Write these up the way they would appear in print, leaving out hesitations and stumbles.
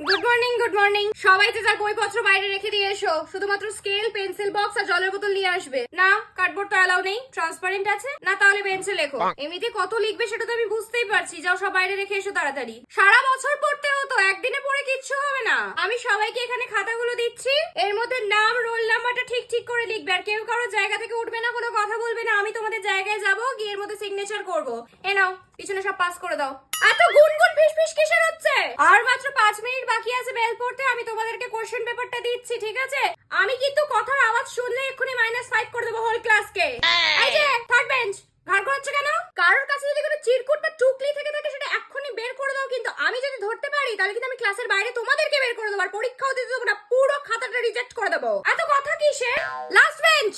Good morning good morning. সবাই যে যার বইপত্র বাইরে রেখে দিয়ে এসো, শুধুমাত্র স্কেল, পেন্সিল বক্স আর জলের বোতল নিয়ে আসবে। না, কার্ডবোর্ড তো অ্যালাউ নেই। ট্রান্সপারেন্ট আছে না, তাহলে বেঞ্চে লেখো। এমনিতে কত লিখবে সেটা তো আমি বুঝতেই পারছি। যাও, সব বাইরে রেখে এসো তাড়াতাড়ি। সারা বছর পড়তে হতো, একদিনে পড়ে কিচ্ছু হবে না। আমি সবাইকে এখানে খাতাগুলো দিচ্ছি, এর মধ্যে নাম, রোল নাম্বারটা ঠিক ঠিক করে লিখবে। আর কেউ কারো জায়গা থেকে উঠবে না, কোনো কথা বলবে না। আমি তোমাদের জায়গায় যাবো, গিয়ে এর মধ্যে সিগনেচার করবো। এ নাও, পিছনে সব পাস করে দাও। এত গুনগুন ফিসফিস কিসের হচ্ছে? আর মাত্র 5 মিনিট বাকি আছে বেল পড়তে। আমি তোমাদেরকে কোশ্চেন পেপারটা দিচ্ছি, ঠিক আছে? আমি কিন্তু কথার আওয়াজ শুনলে এক্ষুনি -5 করে দেবো হোল ক্লাসকে। এই যে থার্ড বেঞ্চ, ঘাড় ঘোরাচ্ছে কেন? কারোর কাছে যদি কোনো চিরকুট বা টুকলি থেকে থাকে সেটা এক্ষুনি বের করে দাও। কিন্তু আমি যদি ধরতে পারি তাহলে কিন্তু আমি ক্লাসের বাইরে তোমাদেরকে বের করে দেবো। আর পরীক্ষাও দিতে দেবো না, পুরো খাতাটা রিজেক্ট করে দেবো। এত কথা কিসে? লাস্ট বেঞ্চ,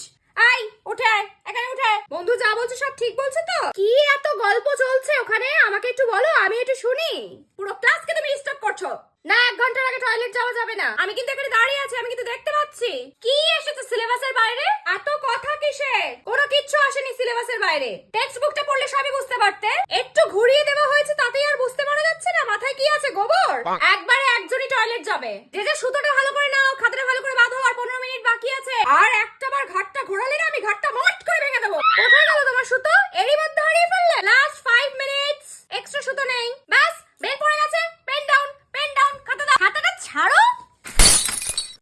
আই উঠে আয়, এখানে উঠে আয়। বন্ধু যা বলছে সব ঠিক বলছে তো? কি এত গল্প চলছে ওখানে? আমাকে একটু বলো, আমি একটু শুনি। পুরো ক্লাসকে তুমি ডিস্টার্ব করছো। না, 1 ঘন্টার আগে টয়লেট যাওয়া যাবে না। আমি কিন্তু এখানে দাঁড়িয়ে আছি, আমি কিন্তু দেখতে পাচ্ছি। কি এসেছে সিলেবাসের বাইরে? এত কথা কিসের? কোনো কিচ্ছু আসেনি সিলেবাসের বাইরে। টেক্সট বুকটা পড়লে সবই বুঝতে পারতে। একটু ঘুরিয়ে দেওয়া হয়েছে, তাতেই আর বুঝতে পারা যাচ্ছে না? মাথায় কি আছে, গোবর? একবারে একজনই টয়লেট যাবে। যে যে সুতোটা ভালো করে নাও, খাতাটা ভালো করে বাঁধো। আর 15 মিনিট বাকি আছে। আর একটা বার ঘাটটা ঘোরালে না, আমি ঘাটটা মট করে ভেঙে দেবো। কোথায় গেল তোমার সুতো? এরই মধ্যে